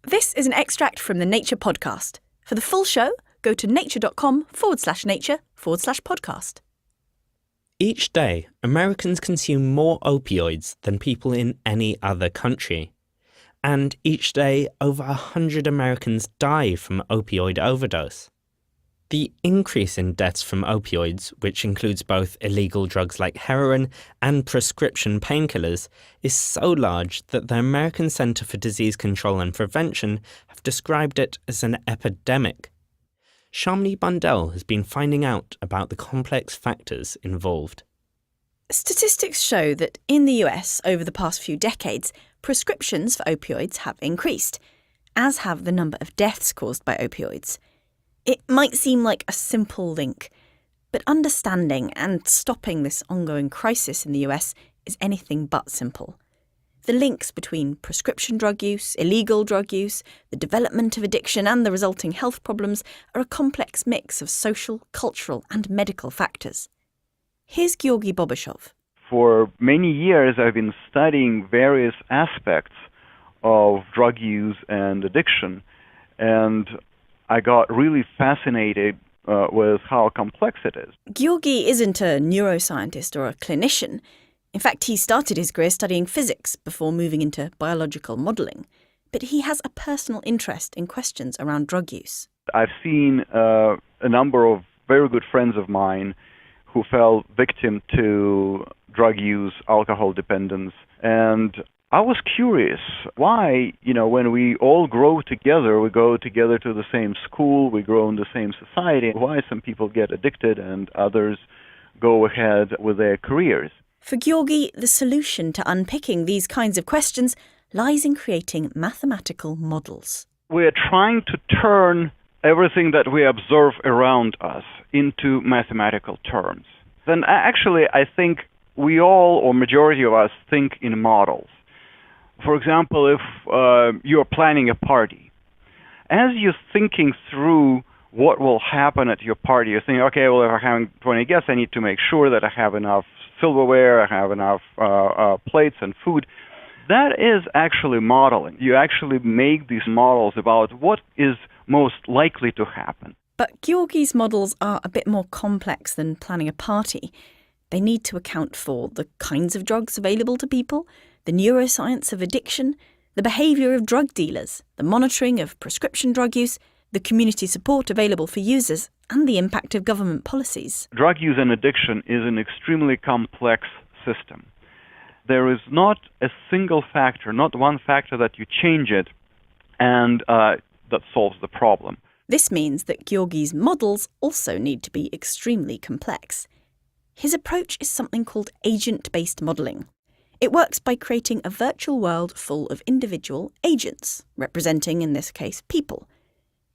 This is an extract from the Nature podcast. For the full show, go to nature.com/nature/podcast. Each day, Americans consume more opioids than people in any other country. And each day, over 100 Americans die from opioid overdose. The increase in deaths from opioids, which includes both illegal drugs like heroin and prescription painkillers, is so large that the American Center for Disease Control and Prevention have described it as an epidemic. Shamini Bundell has been finding out about the complex factors involved. Statistics show that in the US over the past few decades, prescriptions for opioids have increased, as have the number of deaths caused by opioids. It might seem like a simple link, but understanding and stopping this ongoing crisis in the US is anything but simple. The links between prescription drug use, illegal drug use, the development of addiction and the resulting health problems are a complex mix of social, cultural and medical factors. Here's Georgy Boboshov. For many years, I've been studying various aspects of drug use and addiction, and I got really fascinated with how complex it is. Georgy isn't a neuroscientist or a clinician. In fact, he started his career studying physics before moving into biological modelling. But he has a personal interest in questions around drug use. I've seen a number of very good friends of mine who fell victim to drug use, alcohol dependence, and I was curious why, when we all grow together, we go together to the same school, we grow in the same society, why some people get addicted and others go ahead with their careers. For Georgy, the solution to unpicking these kinds of questions lies in creating mathematical models. We're trying to turn everything that we observe around us into mathematical terms. Then actually, I think we all, or majority of us, think in models. For example, if you're planning a party, as you're thinking through what will happen at your party, you're thinking, okay, well, if I'm having 20 guests, I need to make sure that I have enough silverware, I have enough plates and food. That is actually modeling. You actually make these models about what is most likely to happen. But Georgy's models are a bit more complex than planning a party. They need to account for the kinds of drugs available to people, the neuroscience of addiction, the behaviour of drug dealers, the monitoring of prescription drug use, the community support available for users, and the impact of government policies. Drug use and addiction is an extremely complex system. There is not a single factor, not one factor that you change it and that solves the problem. This means that Georgy's models also need to be extremely complex. His approach is something called agent-based modelling. It works by creating a virtual world full of individual agents, representing, in this case, people.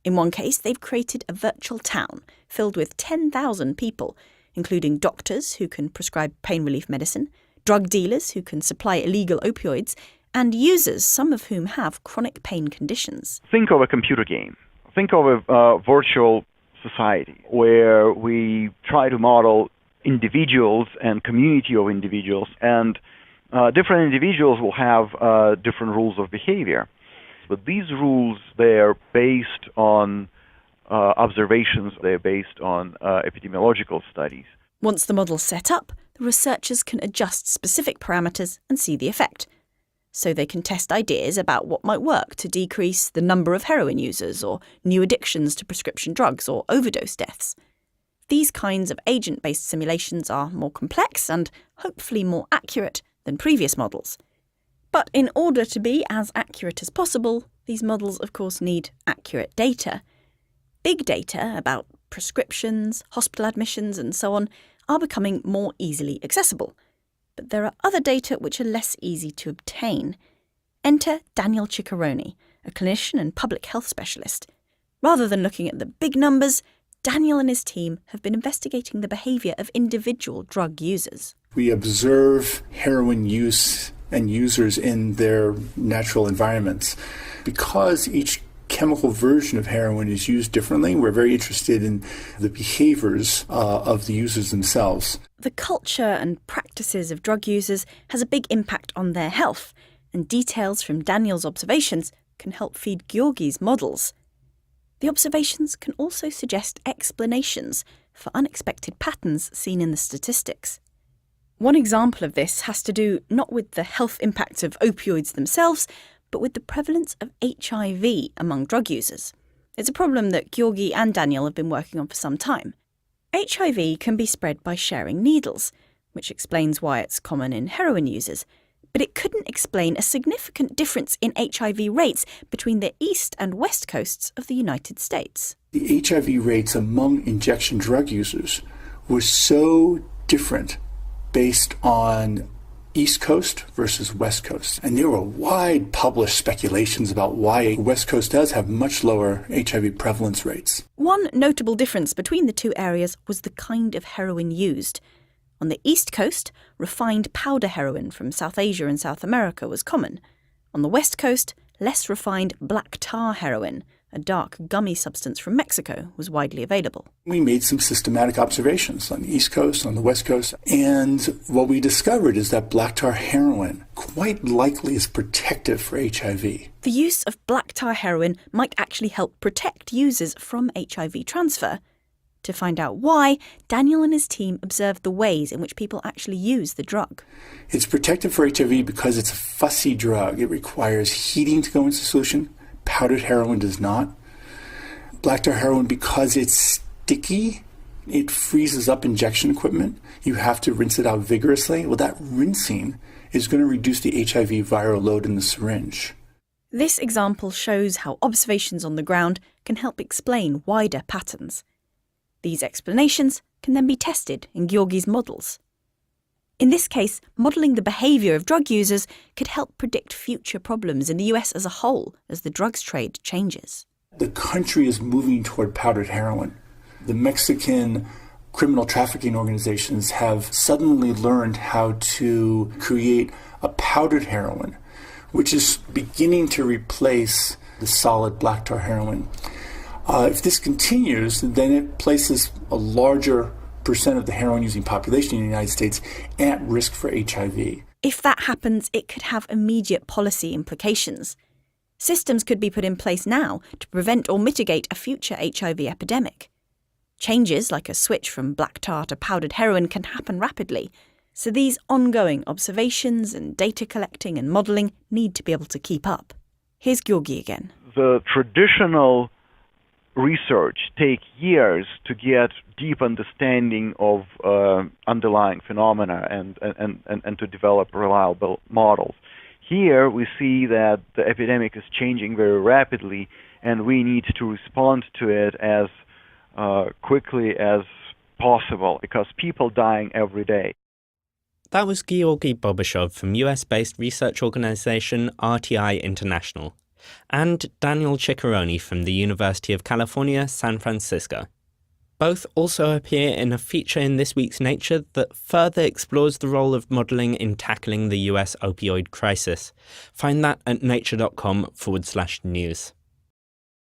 In one case, they've created a virtual town filled with 10,000 people, including doctors who can prescribe pain relief medicine, drug dealers who can supply illegal opioids, and users, some of whom have chronic pain conditions. Think of a computer game. Think of a virtual society where we try to model individuals and community of individuals, and different individuals will have different rules of behavior. But these rules, they're based on observations, they're based on epidemiological studies. Once the model's set up, the researchers can adjust specific parameters and see the effect. So they can test ideas about what might work to decrease the number of heroin users or new addictions to prescription drugs or overdose deaths. These kinds of agent-based simulations are more complex and hopefully more accurate than previous models. But in order to be as accurate as possible, these models of course need accurate data. Big data about prescriptions, hospital admissions and so on are becoming more easily accessible. But there are other data which are less easy to obtain. Enter Daniel Ciccarone, a clinician and public health specialist. Rather than looking at the big numbers, Daniel and his team have been investigating the behaviour of individual drug users. We observe heroin use and users in their natural environments. Because each chemical version of heroin is used differently, we're very interested in the behaviors of the users themselves. The culture and practices of drug users has a big impact on their health, and details from Daniel's observations can help feed Georgi's models. The observations can also suggest explanations for unexpected patterns seen in the statistics. One example of this has to do not with the health impact of opioids themselves, but with the prevalence of HIV among drug users. It's a problem that Georgi and Daniel have been working on for some time. HIV can be spread by sharing needles, which explains why it's common in heroin users, but it couldn't explain a significant difference in HIV rates between the east and west coasts of the United States. The HIV rates among injection drug users were so different based on East Coast versus West Coast. And there were wide published speculations about why West Coast does have much lower HIV prevalence rates. One notable difference between the two areas was the kind of heroin used. On the East Coast, refined powder heroin from South Asia and South America was common. On the West Coast, less refined black tar heroin, a dark gummy substance from Mexico, was widely available. We made some systematic observations on the East Coast, on the West Coast, and what we discovered is that black tar heroin quite likely is protective for HIV. The use of black tar heroin might actually help protect users from HIV transfer. To find out why, Daniel and his team observed the ways in which people actually use the drug. It's protective for HIV because it's a fussy drug. It requires heating to go into solution. Powdered heroin does not. Black tar heroin, because it's sticky, it freezes up injection equipment. You have to rinse it out vigorously. Well, that rinsing is going to reduce the HIV viral load in the syringe. This example shows how observations on the ground can help explain wider patterns. These explanations can then be tested in Georgi's models. In this case, modelling the behaviour of drug users could help predict future problems in the US as a whole as the drugs trade changes. The country is moving toward powdered heroin. The Mexican criminal trafficking organizations have suddenly learned how to create a powdered heroin, which is beginning to replace the solid black tar heroin. If this continues, then it places a larger percent of the heroin-using population in the United States at risk for HIV. If that happens, it could have immediate policy implications. Systems could be put in place now to prevent or mitigate a future HIV epidemic. Changes like a switch from black tar to powdered heroin can happen rapidly, so these ongoing observations and data collecting and modelling need to be able to keep up. Here's Georgi again. The traditional research take years to get deep understanding of underlying phenomena and to develop reliable models. Here we see that the epidemic is changing very rapidly, and we need to respond to it as quickly as possible because people dying every day. That was Georgi Boboshov from US-based research organisation RTI International, and Daniel Ciccaroni from the University of California, San Francisco. Both also appear in a feature in this week's Nature that further explores the role of modelling in tackling the US opioid crisis. Find that at nature.com/news.